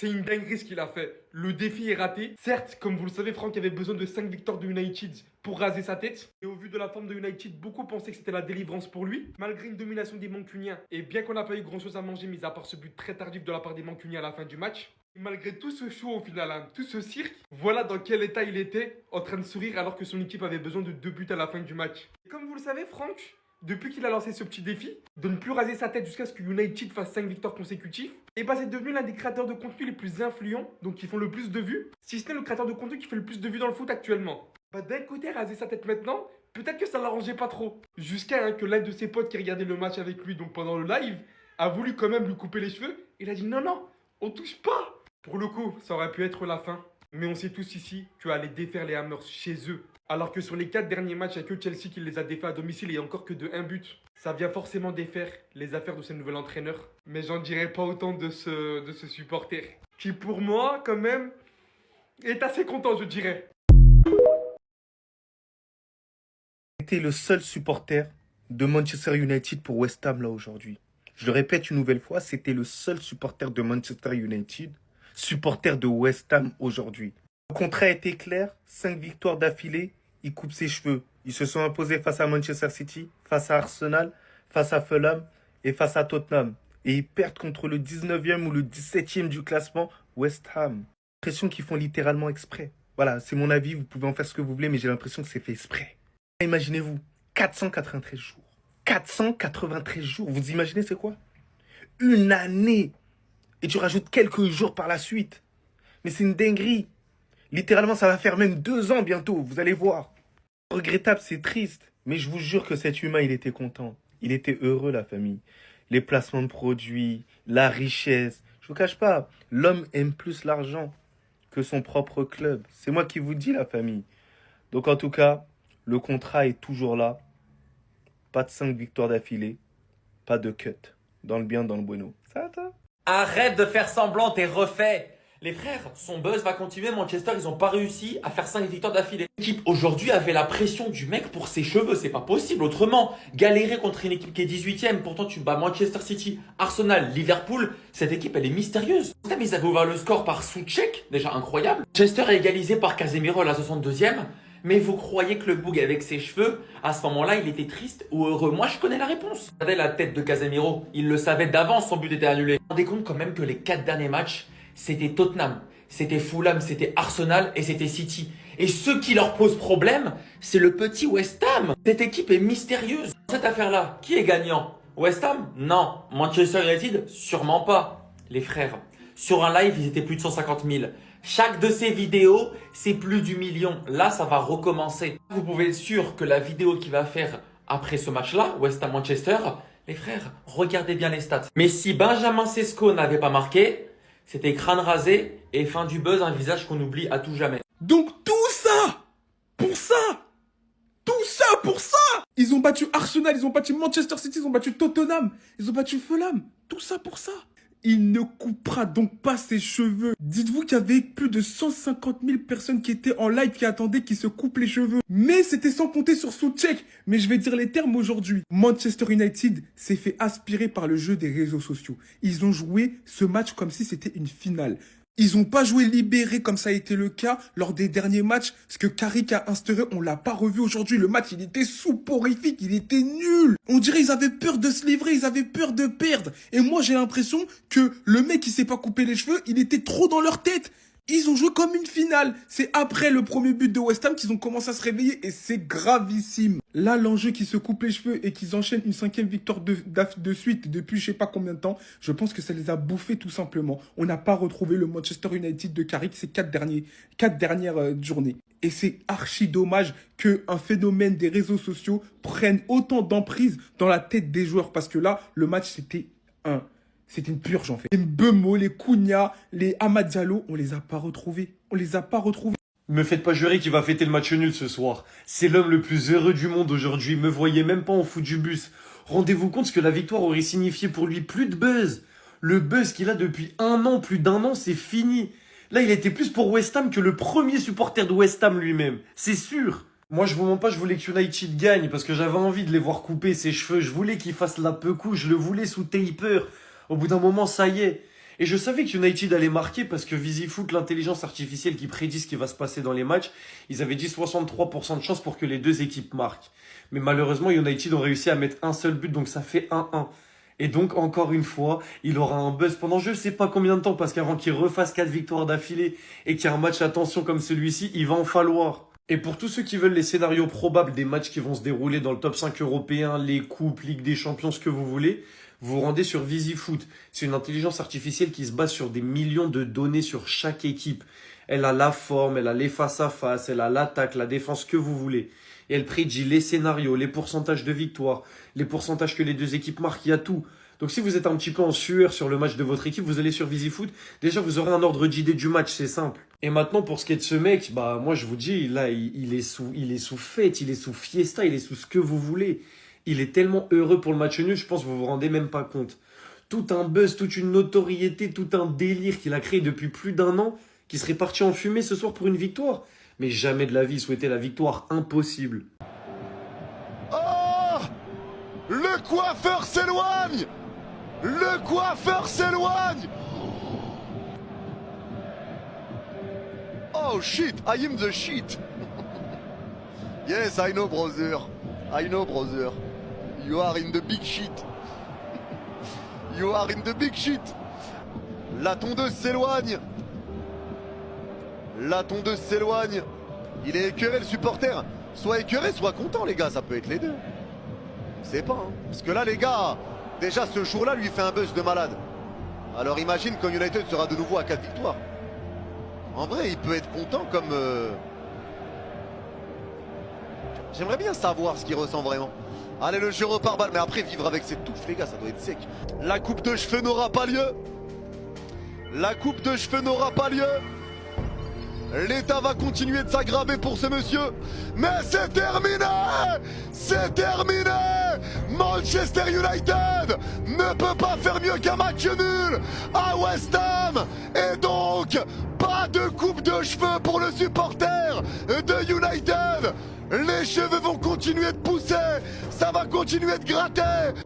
C'est une dinguerie ce qu'il a fait. Le défi est raté. Certes, comme vous le savez, Franck avait besoin de 5 victoires de United pour raser sa tête. Et au vu de la forme de United, beaucoup pensaient que c'était la délivrance pour lui. Malgré une domination des Mancuniens, et bien qu'on n'a pas eu grand chose à manger, mis à part ce but très tardif de la part des Mancuniens à la fin du match. Malgré tout ce show au final, hein, tout ce cirque, voilà dans quel état il était, en train de sourire alors que son équipe avait besoin de 2 buts à la fin du match. Et comme vous le savez, Franck, depuis qu'il a lancé ce petit défi, de ne plus raser sa tête jusqu'à ce que United fasse 5 victoires consécutives, et bah c'est devenu l'un des créateurs de contenu les plus influents, donc qui font le plus de vues, si ce n'est le créateur de contenu qui fait le plus de vues dans le foot actuellement. Bah d'un côté, raser sa tête maintenant, peut-être que ça l'arrangeait pas trop. Jusqu'à que l'un de ses potes qui regardait le match avec lui, donc pendant le live, a voulu quand même lui couper les cheveux. Il a dit non, non, on touche pas. Pour le coup, ça aurait pu être la fin. Mais on sait tous ici que aller défaire les Hammers chez eux, alors que sur les 4 derniers matchs, il n'y a que Chelsea qui les a défaits à domicile et encore que de 1 but. Ça vient forcément défaire les affaires de ce nouvel entraîneur. Mais j'en dirais pas autant de ce supporter. Qui pour moi, quand même, est assez content, je dirais. Était le seul supporter de Manchester United pour West Ham là aujourd'hui. Je le répète une nouvelle fois, c'était le seul supporter de Manchester United, supporter de West Ham aujourd'hui. Le contrat a été clair, 5 victoires d'affilée, il coupe ses cheveux. Ils se sont imposés face à Manchester City, face à Arsenal, face à Fulham et face à Tottenham. Et ils perdent contre le 19e ou le 17e du classement, West Ham. J'ai l'impression qu'ils font littéralement exprès. Voilà, c'est mon avis, vous pouvez en faire ce que vous voulez, mais j'ai l'impression que c'est fait exprès. Imaginez-vous, 493 jours. 493 jours, vous imaginez c'est quoi? Une année. Et tu rajoutes quelques jours par la suite. Mais c'est une dinguerie. Littéralement, ça va faire même 2 ans bientôt, vous allez voir. Regrettable, c'est triste. Mais je vous jure que cet humain, il était content. Il était heureux, la famille. Les placements de produits, la richesse. Je vous cache pas, l'homme aime plus l'argent que son propre club. C'est moi qui vous dis, la famille. Donc en tout cas, le contrat est toujours là. Pas de 5 victoires d'affilée. Pas de cut. Dans le bien, dans le bueno. Ça. Arrête de faire semblant, t'es refait. Les frères, son buzz va continuer. Manchester, ils ont pas réussi à faire 5 victoires d'affilée. L'équipe aujourd'hui avait la pression du mec pour ses cheveux. C'est pas possible autrement. Galérer contre une équipe qui est 18ème. Pourtant, tu bats Manchester City, Arsenal, Liverpool. Cette équipe, elle est mystérieuse. Putain, mais ils avaient ouvert le score par Souček. Déjà incroyable. Manchester a égalisé par Casemiro à la 62e. Mais vous croyez que le boug avec ses cheveux, à ce moment-là, il était triste ou heureux? Moi, je connais la réponse. Regardez la tête de Casemiro. Il le savait d'avance, son but était annulé. Vous vous rendez compte quand même que les 4 derniers matchs, c'était Tottenham, c'était Fulham, c'était Arsenal et c'était City. Et ce qui leur pose problème, c'est le petit West Ham. Cette équipe est mystérieuse. Dans cette affaire-là, qui est gagnant? West Ham? Non. Manchester United? Sûrement pas. Les frères, sur un live, ils étaient plus de 150 000. Chaque de ces vidéos, c'est plus du million. Là, ça va recommencer. Vous pouvez être sûr que la vidéo qu'il va faire après ce match-là, West Ham-Manchester, les frères, regardez bien les stats. Mais si Benjamin Sesko n'avait pas marqué, c'était crâne rasé et fin du buzz, un visage qu'on oublie à tout jamais. Donc tout ça pour ça. Tout ça pour ça. Ils ont battu Arsenal, ils ont battu Manchester City, ils ont battu Tottenham, ils ont battu Fulham. Tout ça pour ça. Il ne coupera donc pas ses cheveux. Dites-vous qu'il y avait plus de 150 000 personnes qui étaient en live qui attendaient qu'il se coupe les cheveux. Mais c'était sans compter sur Souček. Mais je vais dire les termes aujourd'hui. Manchester United s'est fait aspirer par le jeu des réseaux sociaux. Ils ont joué ce match comme si c'était une finale. Ils n'ont pas joué libéré comme ça a été le cas lors des derniers matchs. Ce que Carrick a instauré, on l'a pas revu aujourd'hui. Le match, il était soporifique, il était nul. On dirait ils avaient peur de se livrer, ils avaient peur de perdre. Et moi, j'ai l'impression que le mec qui s'est pas coupé les cheveux, il était trop dans leur tête. Ils ont joué comme une finale. C'est après le premier but de West Ham qu'ils ont commencé à se réveiller et c'est gravissime. Là, l'enjeu qu'ils se coupent les cheveux et qu'ils enchaînent une 5e victoire de suite depuis je sais pas combien de temps, je pense que ça les a bouffés tout simplement. On n'a pas retrouvé le Manchester United de Carrick ces 4 dernières journées. Et c'est archi dommage qu'un phénomène des réseaux sociaux prenne autant d'emprise dans la tête des joueurs parce que là, le match c'était une purge en fait. Les Mbeumo, les Cunha, les Amad Diallo, on les a pas retrouvés. On les a pas retrouvés. Me faites pas jurer qu'il va fêter le match nul ce soir. C'est l'homme le plus heureux du monde aujourd'hui. Me voyez même pas en fout du bus. Rendez-vous compte que la victoire aurait signifié pour lui plus de buzz. Le buzz qu'il a depuis 1 an, plus d'1 an, c'est fini. Là, il était plus pour West Ham que le premier supporter de West Ham lui-même. C'est sûr. Moi, je vous mens pas, je voulais que United gagne parce que j'avais envie de les voir couper ses cheveux. Je voulais qu'il fasse la pecou, je le voulais sous taper. Au bout d'un moment, ça y est. Et je savais que United allait marquer parce que VisiFoot, l'intelligence artificielle qui prédit ce qui va se passer dans les matchs, ils avaient dit 63% de chance pour que les deux équipes marquent. Mais malheureusement, United ont réussi à mettre un seul but, donc ça fait 1-1. Et donc, encore une fois, il aura un buzz pendant je sais pas combien de temps, parce qu'avant qu'il refasse 4 victoires d'affilée et qu'il y ait un match à tension comme celui-ci, il va en falloir. Et pour tous ceux qui veulent les scénarios probables des matchs qui vont se dérouler dans le top 5 européen, les coupes, Ligue des Champions, ce que vous voulez, vous vous rendez sur VisiFoot. C'est une intelligence artificielle qui se base sur des millions de données sur chaque équipe. Elle a la forme, elle a les face-à-face, elle a l'attaque, la défense, ce que vous voulez. Et elle prédit les scénarios, les pourcentages de victoire, les pourcentages que les deux équipes marquent, il y a tout. Donc si vous êtes un petit peu en sueur sur le match de votre équipe, vous allez sur VisiFoot. Déjà, vous aurez un ordre d'idée du match, c'est simple. Et maintenant, pour ce qui est de ce mec, bah moi je vous dis, là, il est sous fête, il est sous fiesta, il est sous ce que vous voulez. Il est tellement heureux pour le match nul, je pense que vous vous rendez même pas compte. Tout un buzz, toute une notoriété, tout un délire qu'il a créé depuis plus d'1 an, qui serait parti en fumée ce soir pour une victoire. Mais jamais de la vie, il souhaitait la victoire, impossible. Oh! Le coiffeur s'éloigne! Le coiffeur s'éloigne! Oh shit, I am the shit! Yes, I know, brother. I know, brother. You are in the big shit. You are in the big shit. La tondeuse s'éloigne. La tondeuse s'éloigne. Il est écœuré, le supporter. Soit écœuré, soit content, les gars. Ça peut être les deux. Je sais pas, hein. Parce que là, les gars, déjà ce jour-là lui fait un buzz de malade. Alors imagine quand United sera de nouveau à 4 victoires. En vrai, il peut être content comme... J'aimerais bien savoir ce qu'il ressent vraiment. Allez, le jeu repart balle, mais après vivre avec ses touffes, les gars, ça doit être sec. La coupe de cheveux n'aura pas lieu. La coupe de cheveux n'aura pas lieu. L'état va continuer de s'aggraver pour ce monsieur. Mais c'est terminé! C'est terminé! Manchester United ne peut pas faire mieux qu'un match nul à West Ham. Et donc, pas de coupe de cheveux pour le supporter de United. Les cheveux vont continuer de pousser. Ça va continuer de gratter.